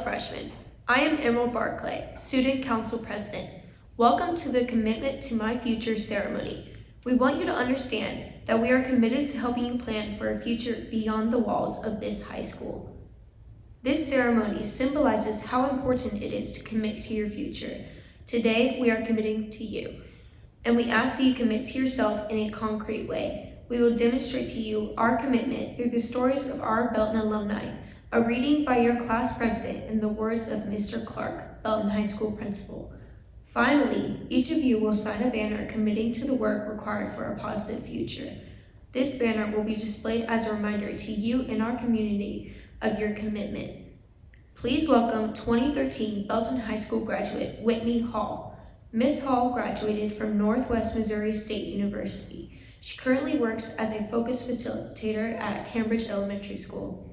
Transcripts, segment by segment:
freshmen. I am Emerald Barclay, Student Council President. Welcome to the Commitment to My Future ceremony. We want you to understand that we are committed to helping you plan for a future beyond the walls of this high school. This ceremony symbolizes how important it is to commit to your future. Today, we are committing to you, and we ask that you commit to yourself in a concrete way. We will demonstrate to you our commitment through the stories of our Belton alumni, a reading by your class president, and the words of Mr. Clark, Belton High School principal. Finally, each of you will sign a banner committing to the work required for a positive future. This banner will be displayed as a reminder to you and our community of your commitment. Please welcome 2013 Belton High School graduate, Whitney Hall. Ms. Hall graduated from Northwest Missouri State University. She currently works as a focus facilitator at Cambridge Elementary School.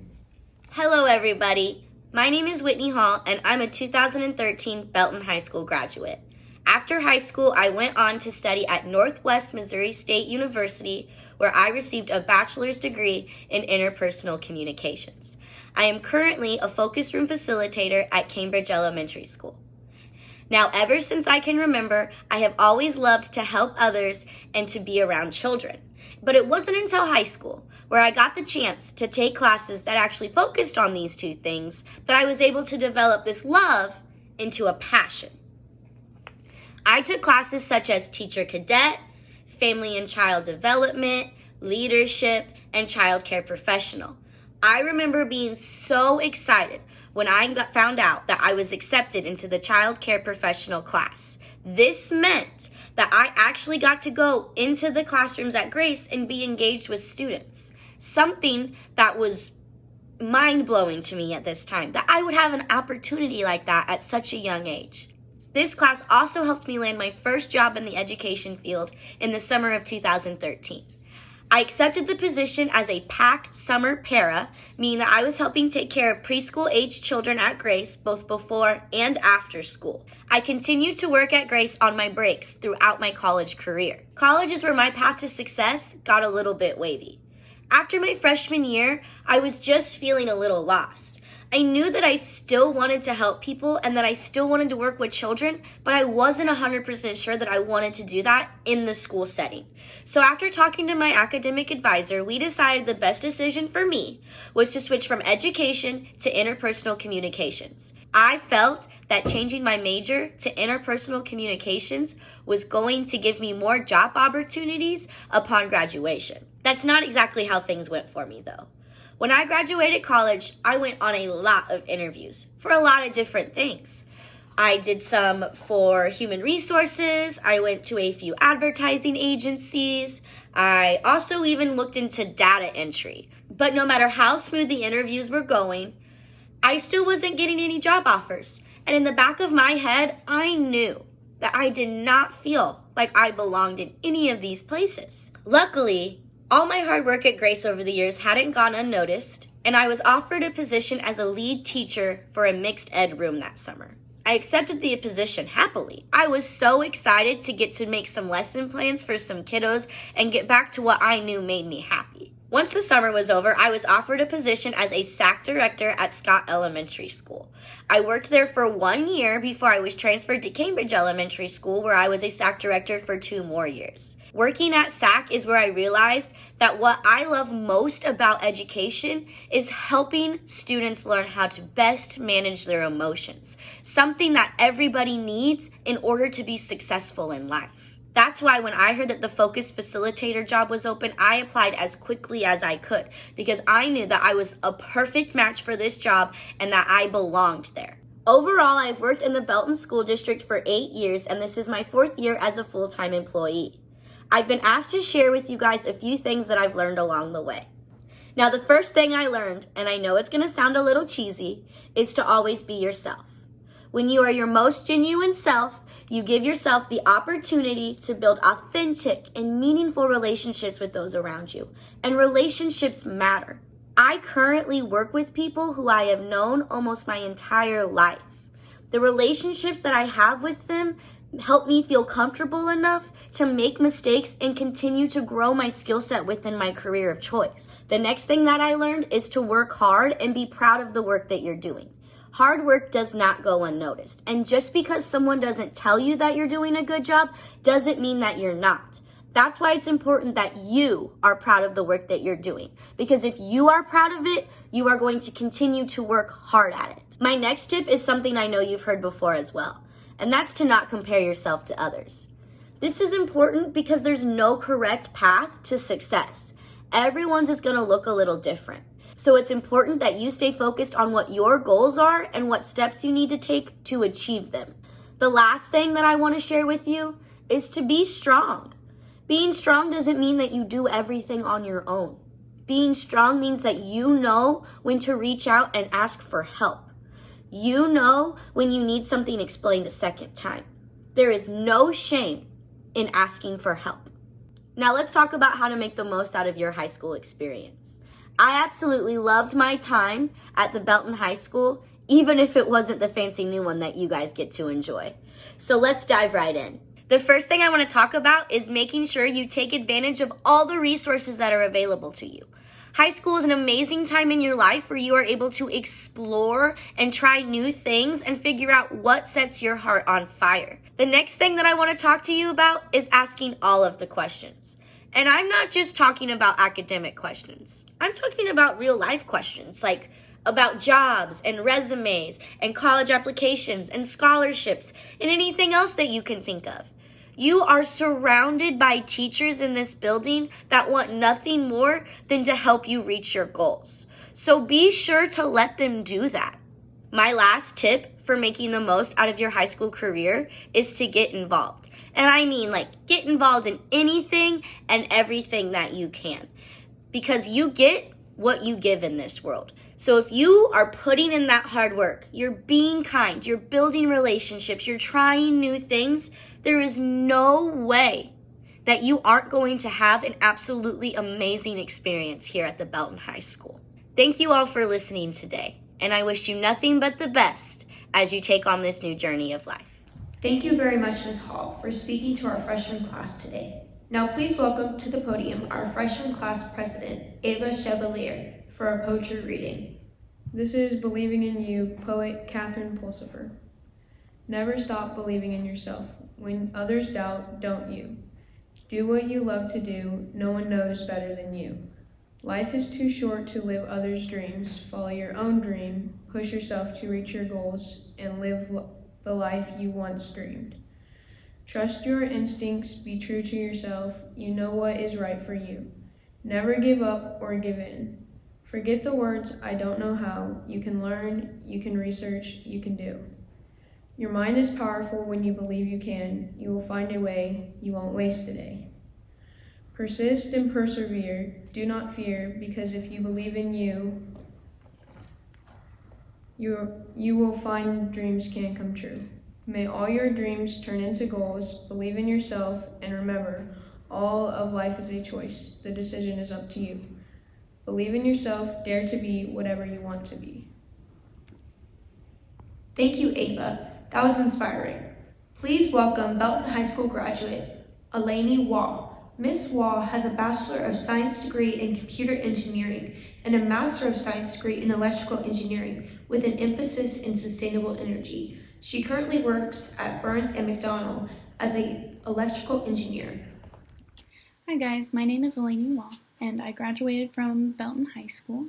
Hello everybody, my name is Whitney Hall and I'm a 2013 Belton High School graduate. After high school, I went on to study at Northwest Missouri State University, where I received a bachelor's degree in interpersonal communications. I am currently a focus room facilitator at Cambridge Elementary School. Now, ever since I can remember, I have always loved to help others and to be around children. But it wasn't until high school, where I got the chance to take classes that actually focused on these two things, that I was able to develop this love into a passion. I took classes such as Teacher Cadet, Family and Child Development, Leadership, and Child Care Professional. I remember being so excited when I found out that I was accepted into the Child Care Professional class. This meant that I actually got to go into the classrooms at Grace and be engaged with students. Something that was mind-blowing to me at this time, that I would have an opportunity like that at such a young age. This class also helped me land my first job in the education field in the summer of 2013. I accepted the position as a PAC summer para, meaning that I was helping take care of preschool-aged children at Grace, both before and after school. I continued to work at Grace on my breaks throughout my college career. College is where my path to success got a little bit wavy. After my freshman year, I was just feeling a little lost. I knew that I still wanted to help people and that I still wanted to work with children, but I wasn't 100% sure that I wanted to do that in the school setting. So after talking to my academic advisor, we decided the best decision for me was to switch from education to interpersonal communications. I felt that changing my major to interpersonal communications was going to give me more job opportunities upon graduation. That's not exactly how things went for me, though. When I graduated college, I went on a lot of interviews for a lot of different things. I did some for human resources. I went to a few advertising agencies. I also even looked into data entry. But no matter how smooth the interviews were going, I still wasn't getting any job offers. And in the back of my head, I knew that I did not feel like I belonged in any of these places. Luckily, all my hard work at Grace over the years hadn't gone unnoticed, and I was offered a position as a lead teacher for a mixed ed room that summer. I accepted the position happily. I was so excited to get to make some lesson plans for some kiddos and get back to what I knew made me happy. Once the summer was over, I was offered a position as a SAC director at Scott Elementary School. I worked there for 1 year before I was transferred to Cambridge Elementary School, where I was a SAC director for 2 more years. Working at SAC is where I realized that what I love most about education is helping students learn how to best manage their emotions, something that everybody needs in order to be successful in life. That's why when I heard that the focus facilitator job was open, I applied as quickly as I could because I knew that I was a perfect match for this job and that I belonged there. Overall, I've worked in the Belton School District for 8 years, and this is my 4th year as a full-time employee. I've been asked to share with you guys a few things that I've learned along the way. Now, the first thing I learned, and I know it's going to sound a little cheesy, is to always be yourself. When you are your most genuine self, you give yourself the opportunity to build authentic and meaningful relationships with those around you. And relationships matter. I currently work with people who I have known almost my entire life. The relationships that I have with them help me feel comfortable enough to make mistakes and continue to grow my skill set within my career of choice. The next thing that I learned is to work hard and be proud of the work that you're doing. Hard work does not go unnoticed. And just because someone doesn't tell you that you're doing a good job doesn't mean that you're not. That's why it's important that you are proud of the work that you're doing. Because if you are proud of it, you are going to continue to work hard at it. My next tip is something I know you've heard before as well, and that's to not compare yourself to others. This is important because there's no correct path to success. Everyone's is going to look a little different. So it's important that you stay focused on what your goals are and what steps you need to take to achieve them. The last thing that I want to share with you is to be strong. Being strong doesn't mean that you do everything on your own. Being strong means that you know when to reach out and ask for help. You know when you need something explained a second time. There is no shame in asking for help. Now let's talk about how to make the most out of your high school experience. I absolutely loved my time at the Belton High School, even if it wasn't the fancy new one that you guys get to enjoy. So let's dive right in. The first thing I want to talk about is making sure you take advantage of all the resources that are available to you. High school is an amazing time in your life where you are able to explore and try new things and figure out what sets your heart on fire. The next thing that I want to talk to you about is asking all of the questions. And I'm not just talking about academic questions. I'm talking about real life questions like about jobs and resumes and college applications and scholarships and anything else that you can think of. You are surrounded by teachers in this building that want nothing more than to help you reach your goals. So be sure to let them do that. My last tip for making the most out of your high school career is to get involved. And I mean get involved in anything and everything that you can. Because you get what you give in this world. So if you are putting in that hard work, you're being kind, you're building relationships, you're trying new things, there is no way that you aren't going to have an absolutely amazing experience here at the Belton High School. Thank you all for listening today, and I wish you nothing but the best as you take on this new journey of life. Thank you very much, Ms. Hall, for speaking to our freshman class today. Now please welcome to the podium our freshman class president, Ava Chevalier, for a poetry reading. This is Believing in You, poet Catherine Pulsifer. Never stop believing in yourself. When others doubt, don't you. Do what you love to do. No one knows better than you. Life is too short to live others' dreams. Follow your own dream. Push yourself to reach your goals and live the life you once dreamed. Trust your instincts. Be true to yourself. You know what is right for you. Never give up or give in. Forget the words, I don't know how. You can learn, you can research, you can do. Your mind is powerful when you believe you can. You will find a way. You won't waste a day. Persist and persevere. Do not fear, because if you believe in you, you will find dreams can come true. May all your dreams turn into goals. Believe in yourself, and remember, all of life is a choice. The decision is up to you. Believe in yourself. Dare to be whatever you want to be. Thank you, Ava. That was inspiring. Please welcome Belton High School graduate, Elaine Wall. Ms. Wall has a Bachelor of Science degree in Computer Engineering and a Master of Science degree in Electrical Engineering with an emphasis in sustainable energy. She currently works at Burns & McDonnell as an electrical engineer. Hi guys, my name is Elaine Wall, and I graduated from Belton High School.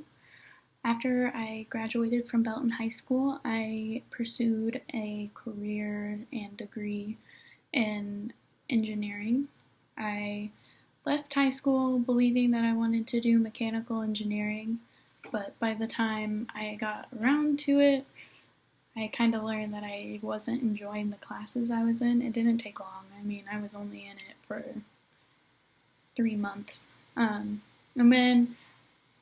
After I graduated from Belton High School, I pursued a career and degree in engineering. I left high school believing that I wanted to do mechanical engineering, but by the time I got around to it, I kind of learned that I wasn't enjoying the classes I was in. It didn't take long. I was only in it for 3 months. And then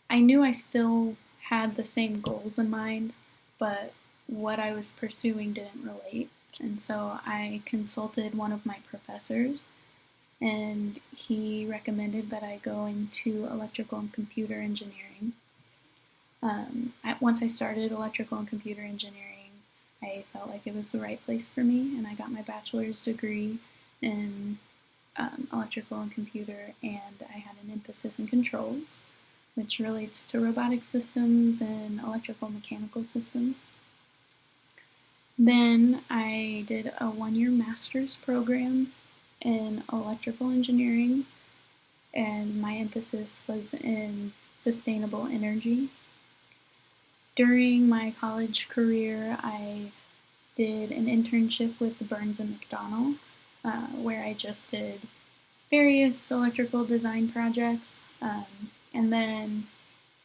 I knew I still had the same goals in mind, but what I was pursuing didn't relate. And so I consulted one of my professors, and he recommended that I go into electrical and computer engineering. Once I started electrical and computer engineering, I felt like it was the right place for me, and I got my bachelor's degree in electrical and computer, and I had an emphasis in controls, which relates to robotic systems and electrical and mechanical systems. Then I did a 1-year master's program in electrical engineering, and my emphasis was in sustainable energy. During my college career, I did an internship with Burns & McDonnell, where I just did various electrical design projects. And then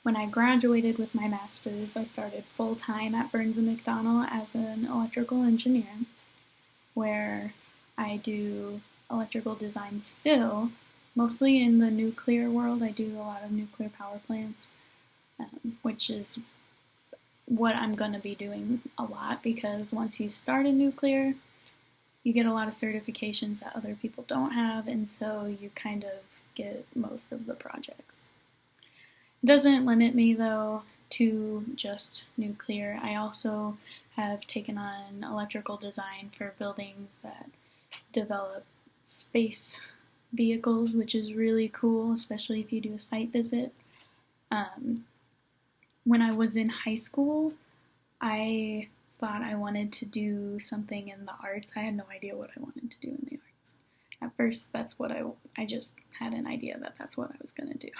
when I graduated with my master's, I started full-time at Burns & McDonnell as an electrical engineer, where I do electrical design still, mostly in the nuclear world. I do a lot of nuclear power plants, which is what I'm going to be doing a lot, because once you start in nuclear, you get a lot of certifications that other people don't have, and so you kind of get most of the projects. It doesn't limit me, though, to just nuclear. I also have taken on electrical design for buildings that develop space vehicles, which is really cool, especially if you do a site visit. When I was in high school, I thought I wanted to do something in the arts. I had no idea what I wanted to do in the arts. At first, that's what I just had an idea that that's what I was going to do.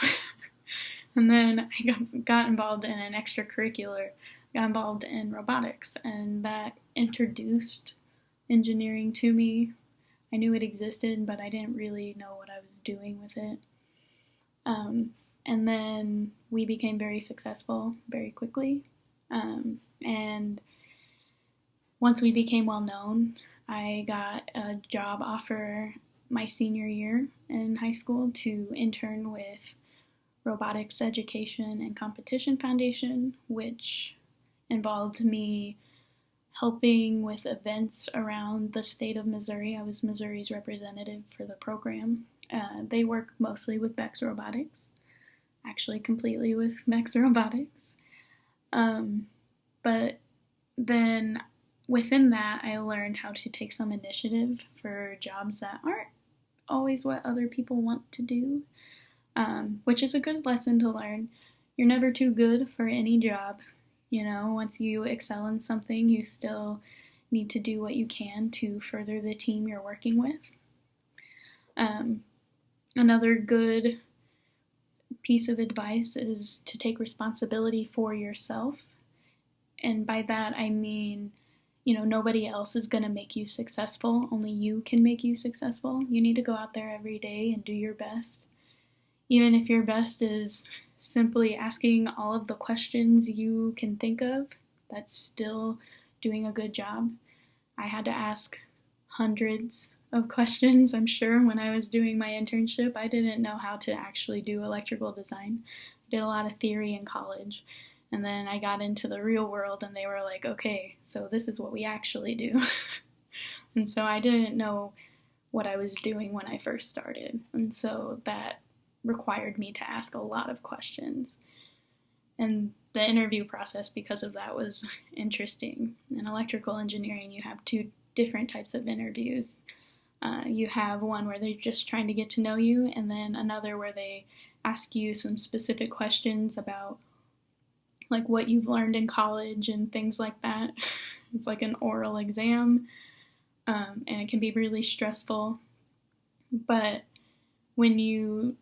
And then I got involved in an extracurricular, got involved in robotics, and that introduced engineering to me. I knew it existed, but I didn't really know what I was doing with it. And then we became very successful very quickly. And once we became well known, I got a job offer my senior year in high school to intern with Robotics Education and Competition Foundation, which involved me helping with events around the state of Missouri. I was Missouri's representative for the program. They work mostly with Beck's Robotics, actually completely with Beck's Robotics. But then within that, I learned how to take some initiative for jobs that aren't always what other people want to do, which is a good lesson to learn. You're never too good for any job. You know, once you excel in something, you still need to do what you can to further the team you're working with. Another good piece of advice is to take responsibility for yourself. And by that, I mean, nobody else is going to make you successful. Only you can make you successful. You need to go out there every day and do your best. Even if your best is simply asking all of the questions you can think of, that's still doing a good job. I had to ask hundreds of questions, I'm sure, when I was doing my internship. I didn't know how to actually do electrical design. I did a lot of theory in college, and then I got into the real world and they were like, okay, so this is what we actually do. And so I didn't know what I was doing when I first started, and so that required me to ask a lot of questions. And the interview process, because of that, was interesting. In electrical engineering, you have two different types of interviews. You have one where they're just trying to get to know you, and then another where they ask you some specific questions about like what you've learned in college and things like that. It's like an oral exam, and it can be really stressful. But when you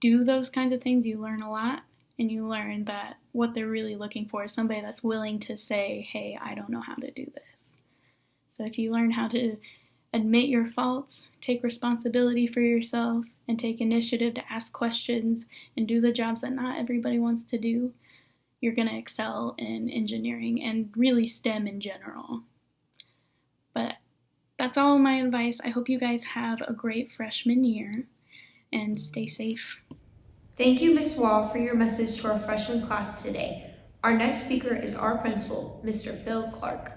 do those kinds of things, you learn a lot, and you learn that what they're really looking for is somebody that's willing to say, hey, I don't know how to do this. So if you learn how to admit your faults, take responsibility for yourself, and take initiative to ask questions and do the jobs that not everybody wants to do, you're going to excel in engineering and really STEM in general. But that's all my advice. I hope you guys have a great freshman year and stay safe. Thank you, Ms. Wall, for your message to our freshman class today. Our next speaker is our principal, Mr. Phil Clark.